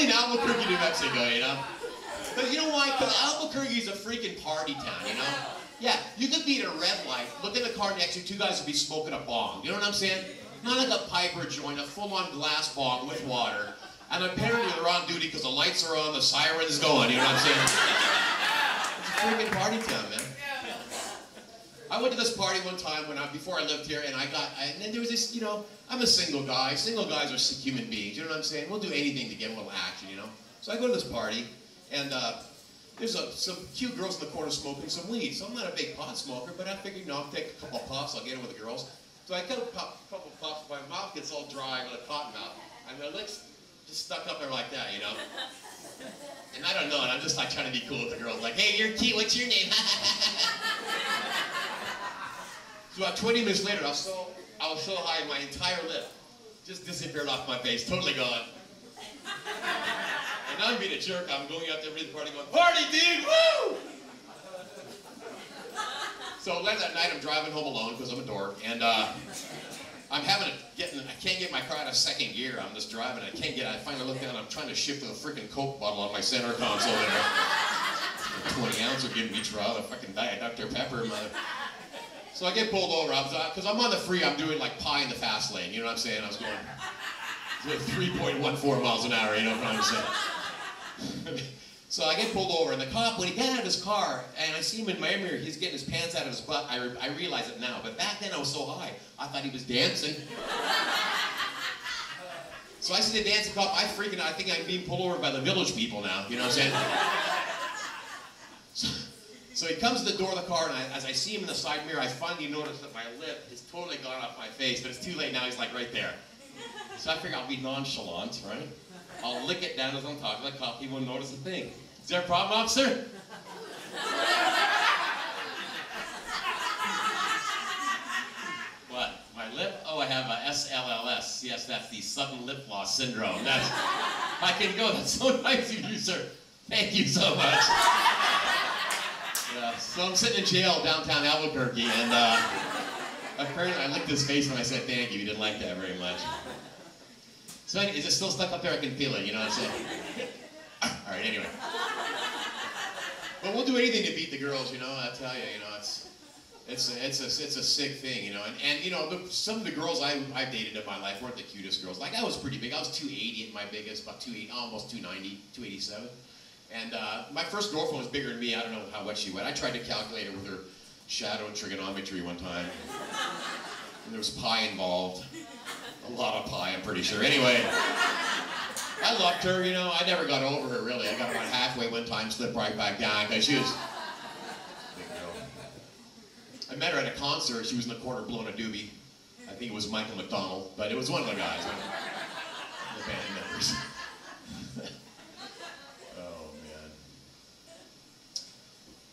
only in Albuquerque, New Mexico, you know? But you know why? Because Albuquerque is a freaking party town, you know? Yeah, you could be at a red light, look in the car next to you, two guys would be smoking a bong. You know what I'm saying? Not like a pipe or a joint, a full-on glass bong with water. And apparently they're on duty because the lights are on, the siren's going, you know what I'm saying? It's a freaking party town, man. I went to this party one time before I lived here, and then there was this, you know, I'm a single guy. Single guys are human beings, you know what I'm saying? We'll do anything to get a little action, you know? So I go to this party, and there's some cute girls in the corner smoking some weed. So I'm not a big pot smoker, but I figured, no, I'll take a couple puffs, I'll get in with the girls. So I cut a couple puffs, my mouth gets all dry with a cotton mouth, and my lips just stuck up there like that, you know? And I don't know, and I'm just like trying to be cool with the girls, like, hey, you're cute, what's your name? So about 20 minutes later, I was so high, my entire lip just disappeared off my face, totally gone. And now I'm being a jerk, I'm going out there with the party going, party, dude, woo! So later that night, I'm driving home alone, because I'm a dork, and I can't get my car out of second gear. I'm just driving, I finally look down, I'm trying to shift a freaking Coke bottle on my center console there. 20 ounce will give me trouble, a fucking Diet Dr. Pepper, mother. So I get pulled over, because I'm on the free, I'm doing like pie in the fast lane, you know what I'm saying? I was going 3.14 miles an hour, you know what I'm saying? So I get pulled over, and the cop, when he got out of his car, and I see him in my mirror, he's getting his pants out of his butt, I realize it now, but back then I was so high, I thought he was dancing. So I see the dancing cop, I think I'm being pulled over by the village people now, you know what I'm saying? So he comes to the door of the car, and as I see him in the side mirror, I finally notice that my lip is totally gone off my face, but it's too late now, he's like right there. So I figure I'll be nonchalant, right? I'll lick it down as I'm talking to the cop, he won't notice a thing. Is there a problem, officer? What, my lip? Oh, I have a SLLS. Yes, that's the sudden lip loss syndrome. I can go, that's so nice of you, sir. Thank you so much. Yeah, so I'm sitting in jail downtown Albuquerque, and apparently I licked his face when I said thank you. He didn't like that very much. So is it still stuck up there? I can feel it, you know what I'm saying? All right, anyway. But we'll do anything to beat the girls, you know, I tell you, you know, it's a sick thing, you know, and you know, some of the girls I've dated in my life weren't the cutest girls. Like, I was pretty big. I was 280 at my biggest, about 280, almost 290, 287. And my first girlfriend was bigger than me. I don't know how much she went. I tried to calculate it with her shadow and trigonometry one time. And there was pi involved. A lot of pie, I'm pretty sure. Anyway, I loved her, you know. I never got over her, really. I got about halfway one time, slipped right back down, because she was a big girl. I met her at a concert. She was in the corner blowing a doobie. I think it was Michael McDonald, but it was one of the guys, one of the band members.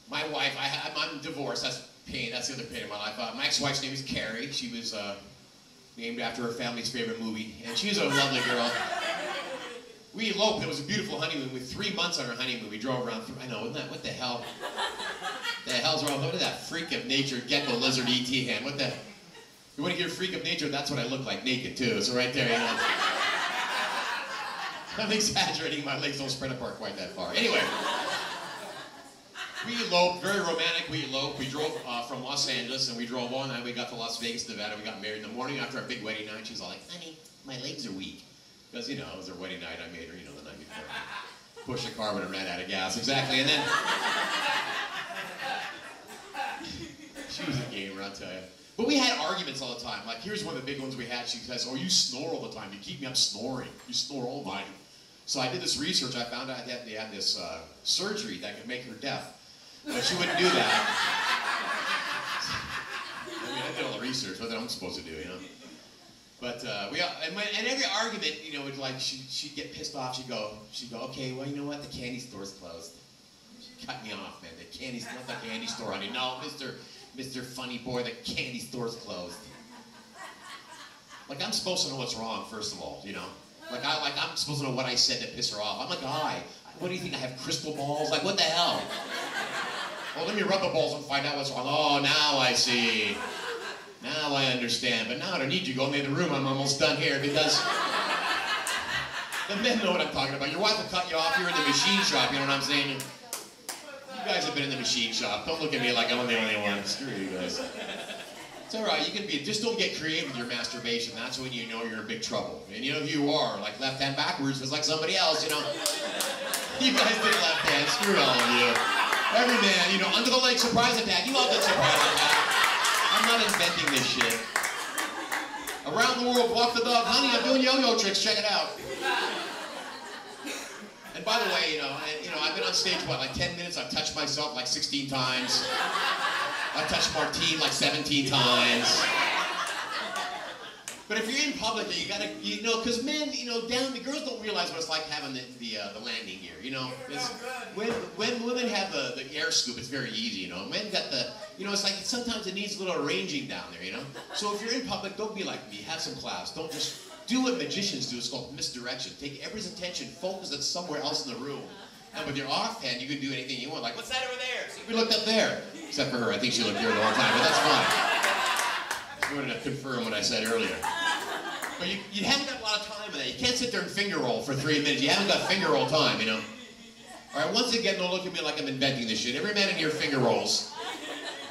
My wife, I'm divorced, that's pain, that's the other pain in my life. My ex-wife's name is Carrie. She was named after her family's favorite movie, and she was a lovely girl. We eloped, it was a beautiful honeymoon. With 3 months on our honeymoon, we drove around, I know, what the hell? The hell's wrong? What is that freak of nature, gecko, lizard, E.T. hand? What the? You want to hear freak of nature? That's what I look like, naked too, so right there, you know. I'm exaggerating, my legs don't spread apart quite that far. Anyway. We eloped, very romantic, we eloped. We drove from Los Angeles, and we drove on, and we got to Las Vegas, Nevada. We got married in the morning after our big wedding night. She was all like, honey, my legs are weak. Because, you know, it was her wedding night. I made her, you know, the night before. Push a car when it ran out of gas. Exactly, and then... She was a gamer, I'll tell you. But we had arguments all the time. Like, here's one of the big ones we had. She says, oh, you snore all the time. You keep me up snoring. You snore all night. So I did this research. I found out that they had this surgery that could make her deaf. But she wouldn't do that. I mean, I did all the research. What I'm supposed to do, you know? But and every argument, you know, would like she'd get pissed off. She'd go, okay, well, you know what? The candy store's closed. She cut me off, man. The candy's not the candy store, honey. No, Mr. Funny Boy, the candy store's closed. Like, I'm supposed to know what's wrong, first of all, you know? I'm supposed to know what I said to piss her off. I'm a guy. What do you think? I have crystal balls? Like, what the hell? Well, let me rub the balls and find out what's wrong. Oh, now I see. Now I understand. But now I don't need you. Go in the other room. I'm almost done here because... The men know what I'm talking about. Your wife will cut you off. You're in the machine shop. You know what I'm saying? You guys have been in the machine shop. Don't look at me like I'm the only one. Screw you guys. It's all right. You can be. Just don't get creative with your masturbation. That's when you know you're in big trouble. And you know if you are like left hand backwards was like somebody else. You know. You guys did left hand. Screw all of you. Every man. You know, under the leg surprise attack. You all did surprise attack. I'm not inventing this shit. Around the world, walk the dog. Honey, I'm doing yo-yo tricks. Check it out. And by the way, I've been on stage, what, like 10 minutes? I've touched myself like 16 times. I've touched Martine like 17 times. But if you're in public, you gotta, because men, the girls don't realize what it's like having the landing gear, when women have the air scoop, it's very easy, Men got the, it's like sometimes it needs a little arranging down there, So if you're in public, don't be like me, have some class. Don't just do what magicians do, it's called misdirection. Take everybody's attention, focus it somewhere else in the room. And with your offhand, you can do anything you want. Like, what's that over there? So we looked up there. Except for her, I think she looked there the whole time, but that's fine. I wanted to confirm what I said earlier. But you haven't got a lot of time in that. You can't sit there and finger roll for 3 minutes. You haven't got finger roll time, All right, once again, don't look at me like I'm inventing this shit. Every man in here finger rolls.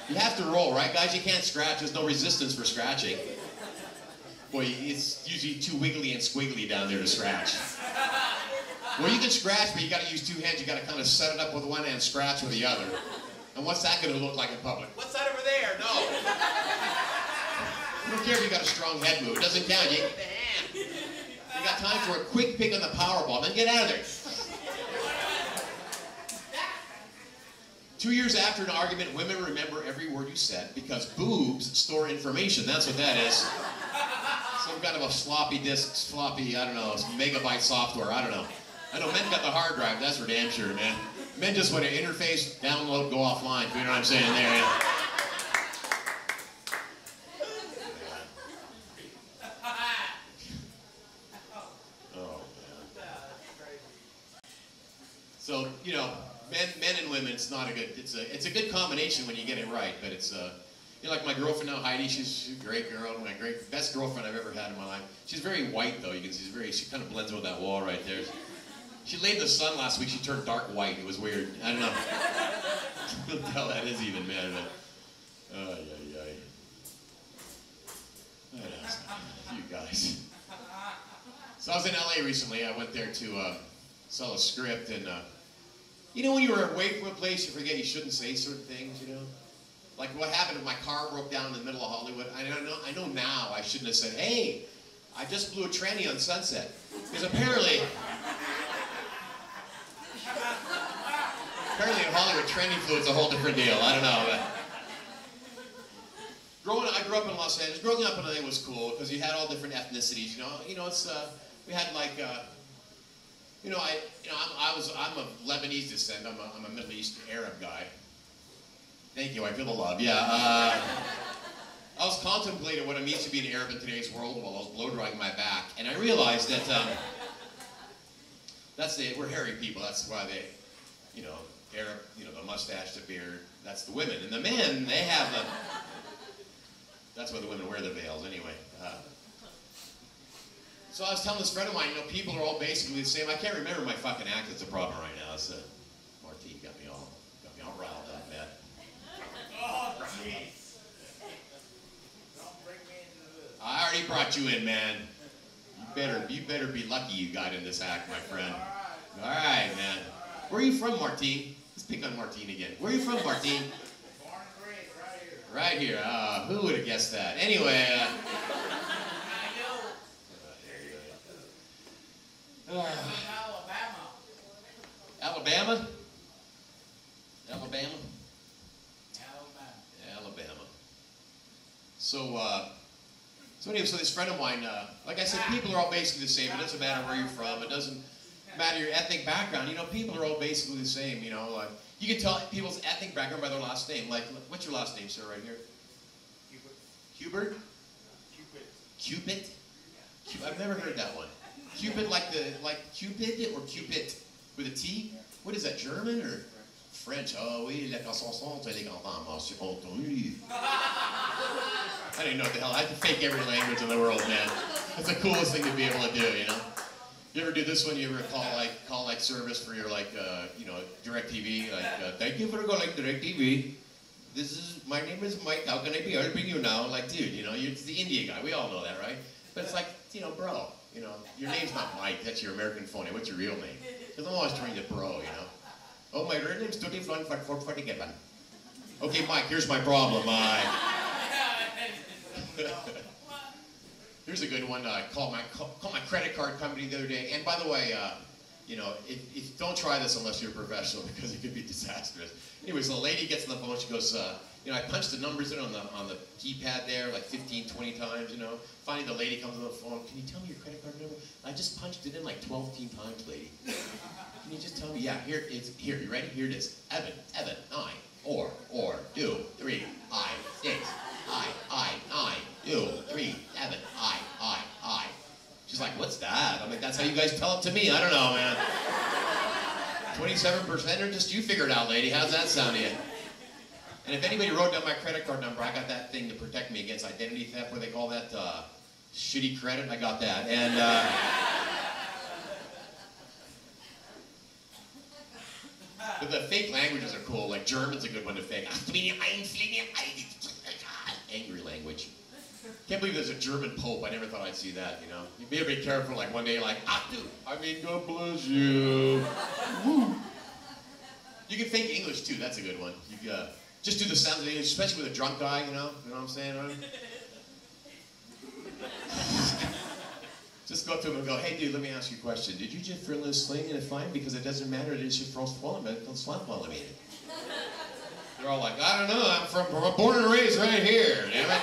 You have to roll, right, guys? You can't scratch. There's no resistance for scratching. Boy, it's usually too wiggly and squiggly down there to scratch. Well, you can scratch, but you got to use 2 hands. You got to kind of set it up with one hand, scratch with the other. And what's that going to look like in public? What's that over there? No. I don't care if you got a strong head move. It doesn't count. You get the hand. You got time for a quick pick on the Powerball, then get out of there. 2 years after an argument, women remember every word you said because boobs store information. That's what that is. Some kind of a floppy disk, I don't know, megabyte software. I don't know. I know men got the hard drive. That's for damn sure, man. Men just want to interface, download, go offline. You know what I'm saying there? Yeah. Oh, man. So, men and women, it's not a good, it's a good combination when you get it right, but it's, like my girlfriend now, Heidi, she's a great girl, best girlfriend I've ever had in my life. She's very white though, you can see she kind of blends with that wall right there. She laid in the sun last week, she turned dark white, it was weird. I don't know. What the hell that is even, man, but, you guys. So I was in LA recently, I went there to sell a script, and when you were away from a place, you forget you shouldn't say certain things, Like what happened if my car broke down in the middle of Hollywood. I know now I shouldn't have said, hey, I just blew a tranny on Sunset. Because apparently in Hollywood, tranny fluid's a whole different deal. I don't know. I grew up in Los Angeles. Growing up in LA was cool because you had all different ethnicities. We had like, I'm of Lebanese descent. I'm a Middle East Arab guy. Thank you, I feel the love. Yeah, I was contemplating what it means to be an Arab in today's world while I was blow drying my back, and I realized that we're hairy people. That's why they, Arab, the mustache, the beard. That's the women, and the men, they have the. That's why the women wear the veils, anyway. So I was telling this friend of mine, people are all basically the same. I can't remember my fucking act. That's a problem right now. It's Martine got me all riled up, man. Oh, jeez. Don't bring me into this. I already brought you in, man. You better be lucky you got in this act, my friend. All right, man. Where are you from, Martine? Let's pick on Martine again. Where are you from, Martine? Born and raised right here. Right here. Who would have guessed that? Anyway. I know. There you go. Alabama? Alabama? So anyway, so this friend of mine, like I said, people are all basically the same. It doesn't matter where you're from. It doesn't matter your ethnic background. People are all basically the same. Like you can tell people's ethnic background by their last name. Like, what's your last name, sir, right here? Hubert. Cupid. I've never heard that one. Cupid, like Cupid or Cupid with a T? What is that? German or French? Oh oui, la chanson élégante, monsieur contenu. I didn't know what the hell. I have to fake every language in the world, man. It's the coolest thing to be able to do, You ever do this one? You ever call like service for your DirecTV? Thank you for calling DirecTV. My name is Mike. How can I be helping you now? Like, dude, it's the India guy. We all know that, right? But it's like, bro, your name's not Mike. That's your American phone name. What's your real name? Because I'm always trying to bro, Oh, my real name's Tutti Flan for 47. Okay, Mike, here's my problem. Here's a good one. Call my credit card company the other day. And by the way, don't try this unless you're a professional because it could be disastrous. Anyway, so the lady gets on the phone. She goes, I punched the numbers in on the keypad there like 15, 20 times. Finally, the lady comes on the phone. Can you tell me your credit card number? I just punched it in like 12 times, lady. Can you just tell me? Yeah, here. You ready? Here it is. Evan, 9, or, 2, 3, 5, 6, I, 9, 2, 3, 7, I. She's like, what's that? I'm like, that's how you guys tell it to me. I don't know, man. 27% or just you figure it out, lady. How's that sound to you? And if anybody wrote down my credit card number, I got that thing to protect me against identity theft, where they call that shitty credit. I got that. And but the fake languages are cool. Like German's a good one to fake. Angry language. Can't believe there's a German Pope. I never thought I'd see that, You better be careful, like one day, like, God bless you. Woo. You can fake English too, that's a good one. You just do the sounds of English, especially with a drunk guy, you know what I'm saying, right? Just go up to him and go, hey dude, let me ask you a question. Did you just fill this thing in a fine? Because it doesn't matter, it is your first They're all like, I don't know, I'm born and raised right here, damn it.